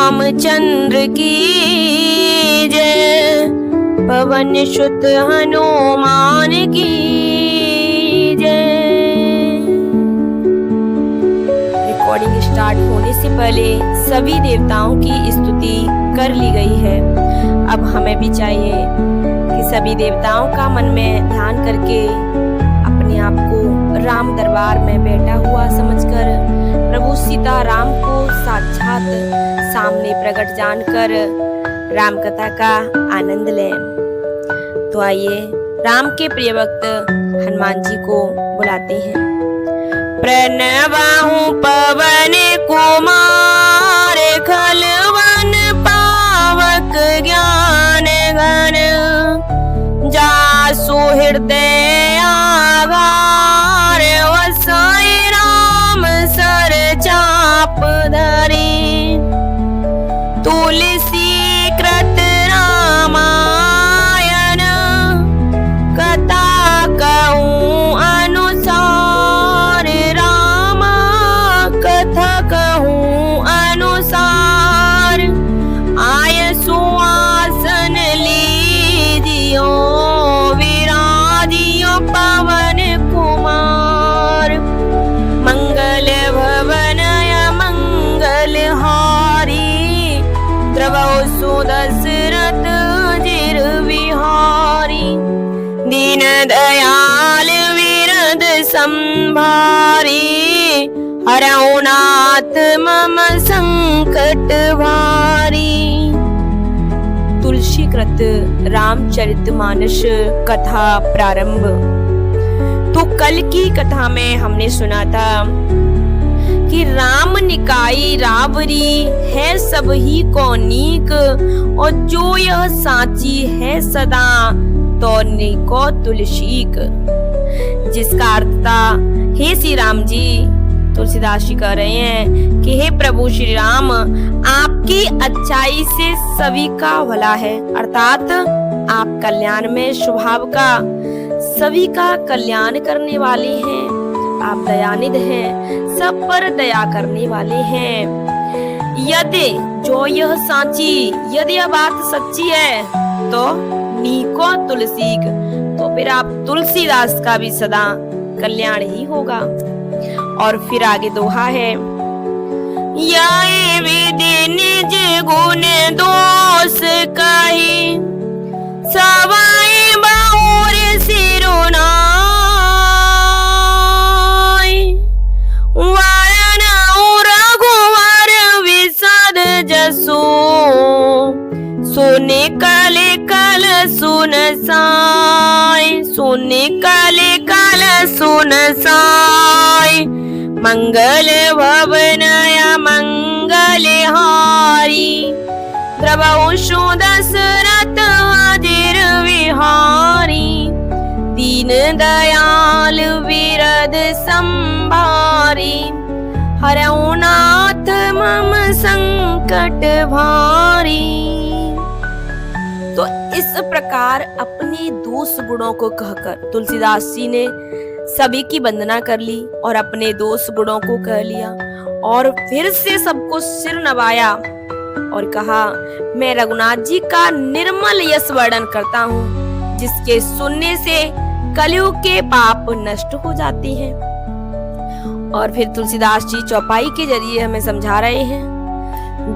रामचंद्र की जय, पवन सुत हनुमान की जय। रिकॉर्डिंग स्टार्ट होने से पहले सभी देवताओं की स्तुति कर ली गई है। अब हमें भी चाहिए कि सभी देवताओं का मन में ध्यान करके अपने आप को राम दरबार में बैठा हुआ समझकर प्रभु सीता राम को साक्षात सामने प्रकट जानकर राम कथा का आनंद लें। तो आइए राम के प्रिय भक्त हनुमान जी को बुलाते हैं। प्रणवाहु पवन कुमार, खलवन पावक ज्ञान घन, जासु हृदय आगार, वसाई राम सर चाप धरी, तुलसी कृत रामायण, कथा कहूँ अनुसार, रामा कथा कहूँ अनुसार, आय सुआसन लीजियो, विराजियो पवन कुमार, मंगल भवन मंगल हारी, द्रवौ सुदशरथ जिर विहारी, दीन दयाल विरद संभारी, हरौ नाथ मम संकट भारी। तुलसी कृत रामचरितमानस कथा प्रारंभ। तो कल की कथा में हमने सुना था कि राम निकाई रावरी है सब ही को नीक, और जो यह साची है सदा तो निको तुलसीक। जिसका अर्थ था, हे श्री राम जी, तुलसीदास जी कह रहे हैं कि हे प्रभु श्री राम, आपकी अच्छाई से सभी का भला है, अर्थात आप कल्याण में स्वभाव का सभी का कल्याण करने वाले हैं। आप दयानिधि हैं, सब पर दया करने वाले हैं। यदि जो यह साची, यदि यह बात सच्ची है तो नीको तुलसीक, तो फिर आप तुलसीदास का भी सदा कल्याण ही होगा। और फिर आगे दोहा है, याए विधि निज गुण दोष कही, सवाई बहुर सिरुनाई, वरनौ रघुवर विशद जसु, सुन कल कल सुन साई, सुन कल कल सुन साई, मंगल भवन मंगल हारी, द्रवौ सुदशरथ जिर विहारी, दीन दयाल विरद संभारी, हरौ नाथ मम संकट भारी। तो इस प्रकार अपने दोष गुणों को कहकर तुलसीदास जी ने सभी की वंदना कर ली और अपने दोष गुणों को कह लिया, और फिर से सबको सिर नवाया और कहा, मैं रघुनाथ जी का निर्मल यश वर्णन करता हूँ, जिसके सुनने से कलयुग के पाप नष्ट हो जाते हैं। और फिर तुलसीदास जी चौपाई के जरिए हमें समझा रहे हैं,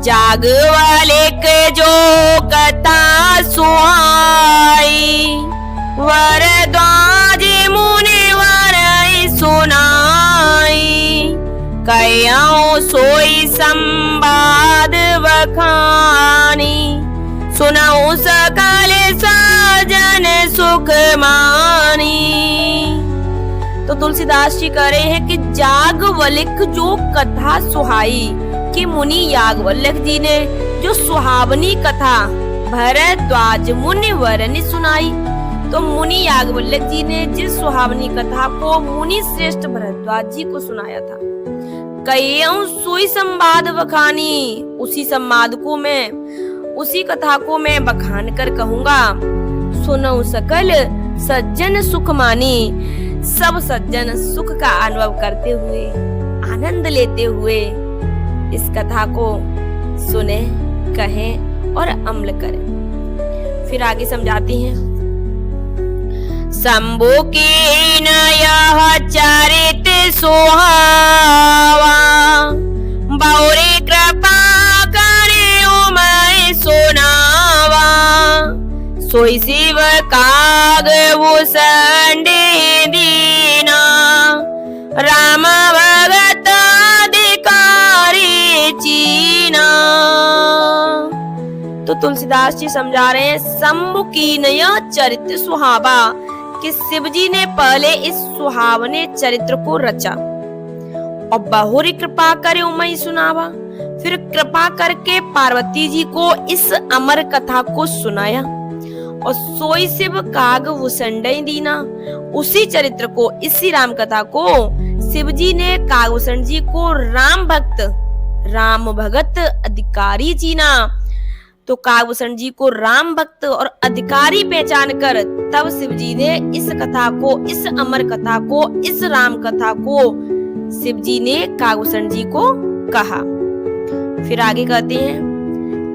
जाग वाले के जो कथा सुहाई, वरद्वाज मुनिवर सुनाई, कयौ सोई संवाद बखानी, सुनौ सकल साजन सुख मानी। तो तुलसीदास जी कह रहे हैं कि याज्ञवल्क्य जो कथा सुहाई, कि मुनि याज्ञवल्क्य जी ने जो सुहावनी कथा भरद्वाज मुनिवर ने सुनाई। तो मुनि याज्ञवल्क्य जी ने जिस सुहावनी कथा को मुनि श्रेष्ठ भरद्वाज जी को सुनाया था, कयौ सोई संवाद बखानी, उसी संवाद को मैं, उसी कथा को मैं बखान कर कहूंगा। सुनौ सकल सज्जन सुख मानी, सब सज्जन सुख का अनुभव करते हुए, आनंद लेते हुए इस कथा को सुने, कहें और अमल करें। फिर आगे समझाती हैं, शंभु की नया चरित सुहावा, बौरे कृपा करे मैं सुनावा, सोई शिव काग भूषण दीना, राम भगत अधिकारी चीना। तो तुलसीदास जी समझा रहे हैं, शंभु की नया चरित्र सुहावा, कि शिव जी ने पहले इस सुहावने चरित्र को रचा और बहुरी कृपा करे उमई सुनावा, फिर कृपा करके पार्वती जी को इस अमर कथा को सुनाया और सोई शिव काग भूषण दीना, उसी चरित्र को, इसी राम कथा को शिव जी ने कागभूषण जी को राम भक्त, राम भगत अधिकारी चीना। तो कागभूषण जी को राम भक्त और अधिकारी पहचान कर तब शिव जी ने इस कथा को, इस अमर कथा को, इस राम कथा को शिव जी ने कागभूषण जी को कहा। फिर आगे कहते हैं,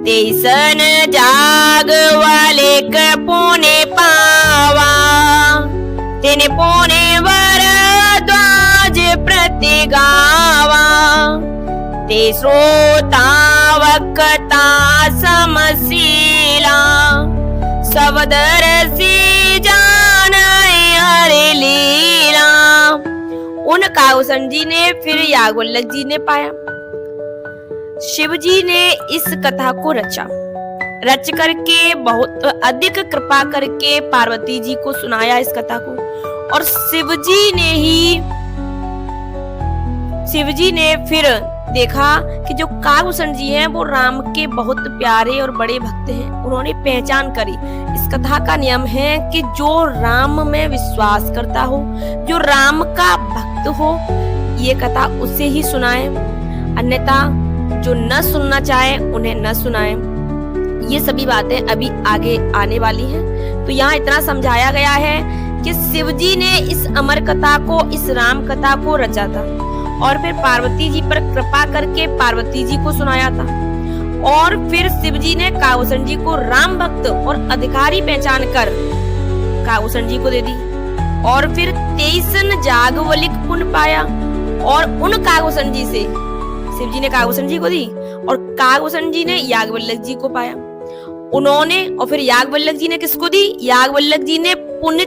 तेसन जाग वाले पुण्य पावा, तेने पुण्य भरद्वाज प्रति गावा, ते श्रोता वक्ता समशीला, सब दरसी जाने हरि लीला। उन कागभूषण जी ने फिर याज्ञवल्क्य जी ने पाया। शिव जी ने इस कथा को रचा, रच करके बहुत अधिक कृपा करके पार्वती जी को सुनाया इस कथा को, और शिव जी ने फिर देखा कि जो कागभूषण जी हैं वो राम के बहुत प्यारे और बड़े भक्त हैं। उन्होंने पहचान करी। इस कथा का नियम है कि जो राम में विश्वास करता हो, जो राम का भक्त हो, ये कथा उसे ही सुनाए, अन्यथा जो न सुनना चाहे उन्हें न सुनाए। ये सभी बातें अभी आगे आने वाली हैं। तो यहाँ इतना समझाया गया है कि शिव जी ने इस अमर कथा को, इस राम कथा को रचा था और फिर पार्वती जी पर कृपा करके पार्वती जी को सुनाया था, और फिर शिव जी ने कागभूषण जी को राम भक्त और अधिकारी पहचान कर कागभूषण जी को दे दी, और फिर 23 जागवलिक पुण्य पाया, और उन कागभूषण जी से शिव जी ने कागभूषण जी को दी और कागभूषण जी ने याज्ञवल्क्य जी को पाया। उन्होंने, और फिर याज्ञवल्क्य जी ने किसको दी? याज्ञवल्क्य जी ने पुण्य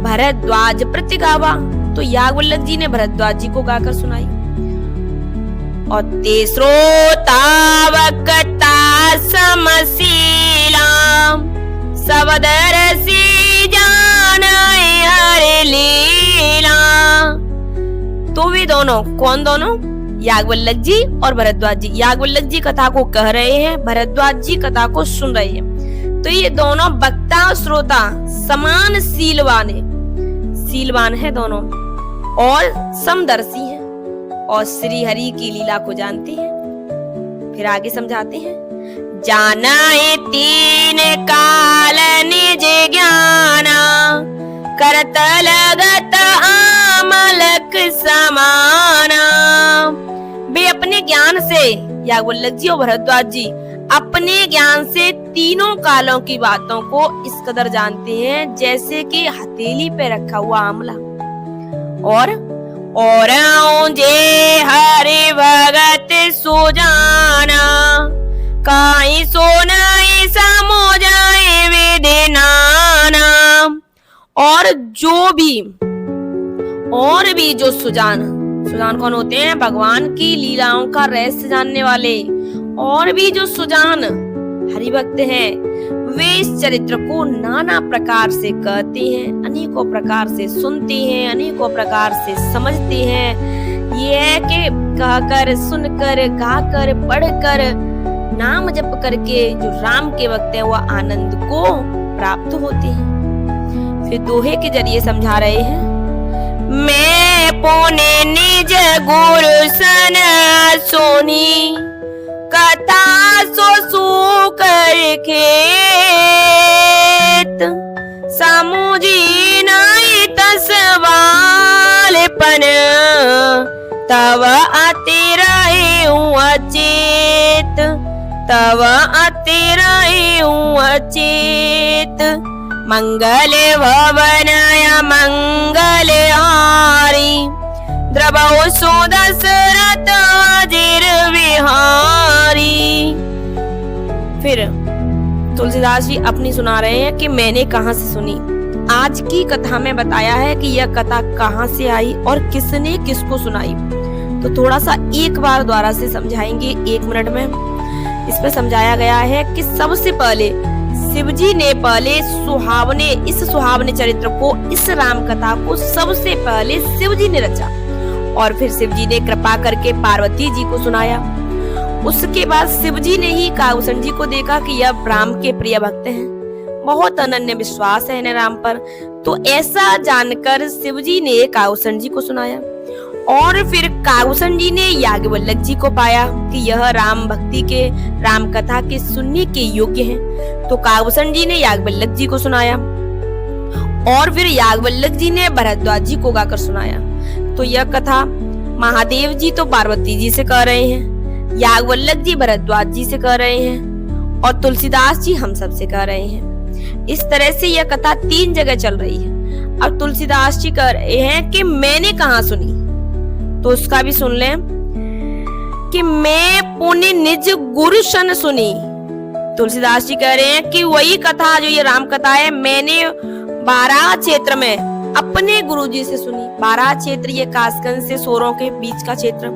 भरद्वाज प्रति गावा, तो याज्ञवल्क्य जी ने भरद्वाज जी को गाकर सुनाई। और ते श्रोता वक्ता समशीला, सब दरसी जाने हरि लीला। तो वे दोनों, कौन दोनों? याज्ञवल्क्य जी और भरद्वाज जी। याज्ञवल्क्य जी कथा को कह रहे हैं, भरद्वाज जी कथा को सुन रहे हैं। तो ये दोनों वक्ता और श्रोता समान सीलवान है दोनों, और समदर्शी हैं और श्री हरि की लीला को जानते हैं। फिर आगे समझाते हैं, जाना है 3 काल निज ज्ञाना, करत लगत आमलक समाना। वे अपने ज्ञान से, याज्ञवल्क्य जी और भरद्वाज जी अपने ज्ञान से तीनों कालों की बातों को इस कदर जानते हैं जैसे कि हथेली पे रखा हुआ आंवला। और जे हरि भगत सुजाना, काई सोनाई समोजाए विधिनाना। और भी जो सुजान कौन होते हैं? भगवान की लीलाओं का रहस्य जानने वाले। और भी जो सुजान हरि भक्त हैं, वे इस चरित्र को नाना प्रकार से कहते हैं, अनेकों प्रकार से सुनते हैं, अनेकों प्रकार से समझते हैं। ये है कि कहकर, सुनकर, गाकर, पढ़कर, नाम जप करके जो राम के भक्त हैं वह आनंद को प्राप्त होते हैं। फिर दोहे के जरिए समझा रहे हैं, मैं पुण्य निज गुरु सन सोनी, कथा सो कर खेत, समुझी नहीं तसवालपन, तब आते रहे अचेत। तव अति रहूं अचेत। मंगल भवनय मंगल हारी, द्रवहु सो दशरथ अजिर विहारी। फिर तुलसीदास जी अपनी सुना रहे हैं कि मैंने कहां से सुनी। आज की कथा में बताया है कि यह कथा कहां से आई और किसने किसको सुनाई। तो थोड़ा सा एक बार दोबारा से समझाएंगे 1 मिनट में। इसमें समझाया गया है कि सबसे पहले शिवजी ने इस सुहावने चरित्र को, इस राम कथा को सबसे पहले शिवजी ने रचा और फिर शिवजी ने कृपा करके पार्वती जी को सुनाया। उसके बाद शिवजी ने ही कागभूषण जी को देखा कि यह राम के प्रिय भक्त हैं, बहुत अनन्य विश्वास है इन्हें राम पर। तो ऐसा जानकर शिवजी ने कागभूषण जी को सुनाया और फिर कागभूषण जी ने याज्ञवल्क्य जी को पाया कि यह राम भक्ति के, राम कथा के सुनने के योग्य हैं। तो कागभूषण जी ने याज्ञवल्क्य जी को सुनाया और फिर याज्ञवल्क्य जी ने भरद्वाज जी को गाकर सुनाया। तो यह कथा महादेव जी तो पार्वती जी से कह रहे हैं, याज्ञवल्क्य जी भरद्वाज जी से कह रहे हैं और तुलसीदास जी हम सब से कह रहे हैं। इस तरह से यह कथा 3 जगह चल रही है। अब तुलसीदास जी कह रहे हैं कि मैंने कहां सुनी, तो उसका भी सुन लें कि मैं पुण्य निज गुरु सन सुनी। तुलसीदास जी कह रहे हैं कि वही कथा जो ये राम कथा है मैंने 12 क्षेत्र में अपने गुरुजी से सुनी। 12 क्षेत्र ये कासगंज से सोरों के बीच का क्षेत्र,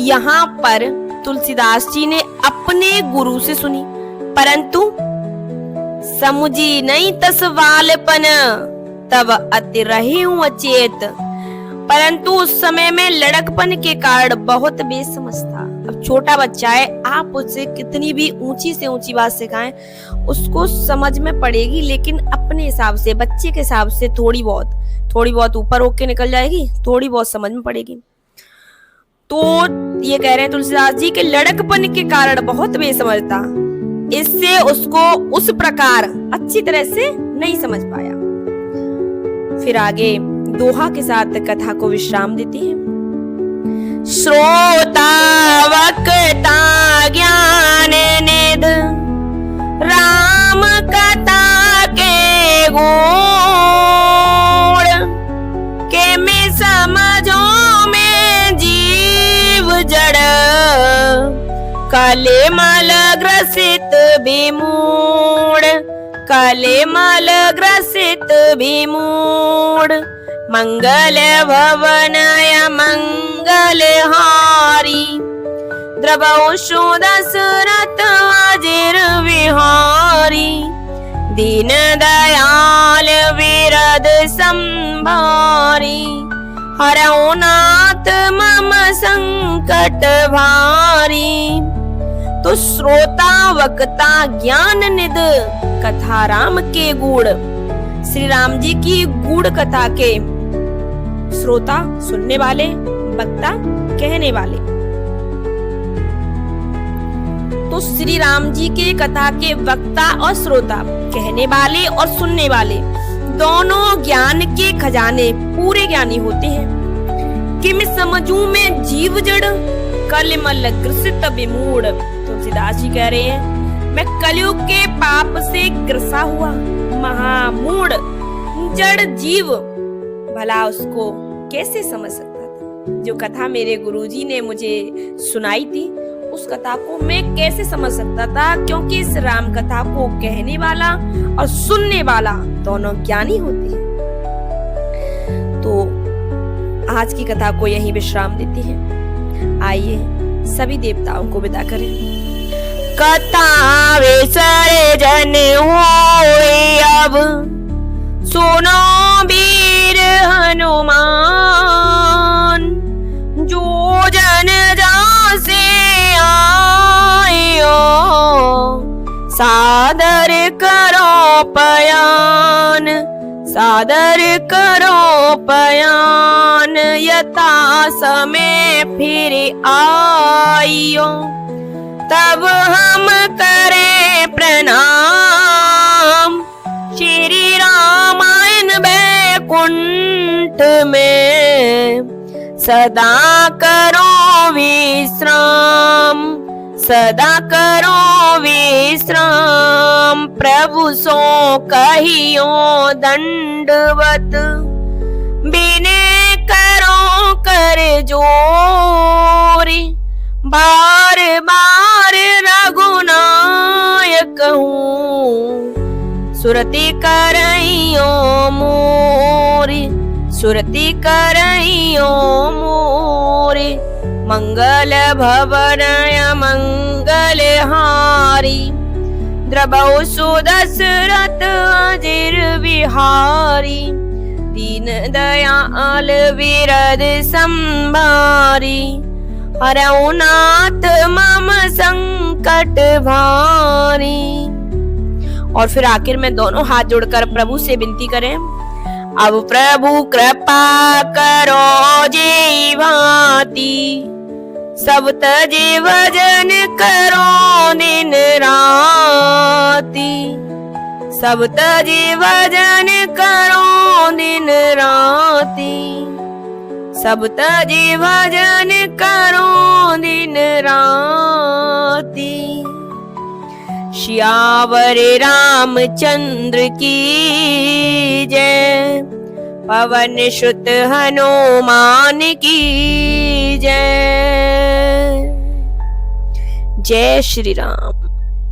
यहाँ पर तुलसीदास जी ने अपने गुरु से सुनी, परंतु समुझी नहीं तस वालपन, तब अति रहूं अचेत। परंतु उस समय में लड़कपन के कारण बहुत बेसमझ था। अब छोटा बच्चा है, आप उससे कितनी भी ऊंची से ऊंची बात सिखाएं उसको समझ में पड़ेगी, लेकिन अपने हिसाब से, बच्चे के हिसाब से थोड़ी बहुत ऊपर होके निकल जाएगी, थोड़ी बहुत समझ में पड़ेगी। तो ये कह रहे हैं तुलसीदास जी के लड़कपन के कारण बहुत बेसमझ था, इससे उसको उस प्रकार अच्छी तरह से नहीं समझ पाया। फिर आगे दोहा के साथ कथा को विश्राम देती है। श्रोता वक्ता ज्ञान निध, राम कथा के गुण, के में समझो में जीव जड़, कलेमल ग्रसित विमूढ़, कलेमल ग्रसित विमूढ़। मंगल भवनय मंगल हारी, द्रवहु सो दशरथ अजिर विहारी। दीन दयाल विरद संभारी, हरऊ नाथ मम संकट भारी। तो श्रोता वक्ता ज्ञान निध, कथा राम के गुण, श्री राम जी की गूढ़ कथा के श्रोता सुनने वाले, वक्ता कहने वाले। तो श्री राम जी के कथा के वक्ता और श्रोता, कहने वाले और सुनने वाले, दोनों ज्ञान के खजाने पूरे ज्ञानी होते हैं। कि मैं समझूं मैं जीव जड़, कलिमल ग्रसित विमूढ़। तुलसीदास जी कह रहे हैं मैं कलयुग के पाप से ग्रसा हुआ महामूढ़ जड़ जीव, भला उसको कैसे समझ सकता था। जो कथा मेरे गुरुजी ने मुझे सुनाई थी उस कथा को मैं कैसे समझ सकता था, क्योंकि इस राम कथा को कहने वाला और सुनने वाला दोनों ज्ञानी होते हैं। तो आज की कथा को यहीं विश्राम देती है। आइए सभी देवताओं को विदा करें। कथा विसर्जन होए अब, सुनो वीर हनुमान, जो जन जहाँ से आयो, सादर करो पयान, सादर करो पयान। यथा समय फिर आइयो, तब हम करें प्रणाम। श्री रामायण बैकुंठ में सदा करो विश्राम, सदा करो विश्राम, प्रभु सो कहियो दंडवत, बिने करो कर जोरी, बार बार रघुनायक हूँ, सुरति करइयो मोरी, सुरति करइयो मोरी, मंगल भवन मंगल हारी, द्रवहु सुदशरथ अजिर बिहारी, दीन दयाल विरद संभारी, हरऊ नाथ मम संकट भारी। और फिर आखिर में दोनों हाथ जोड़कर प्रभु से विनती करें, अब प्रभु कृपा करो जी भांति, सब तजे भजन करो दिन राती, सब तजे भजन करो दिन राती, सब तजे भजन करो दिन राती। श्यावर रामचंद्र की जय, पवन सुत हनुमान की जय। जय श्री राम।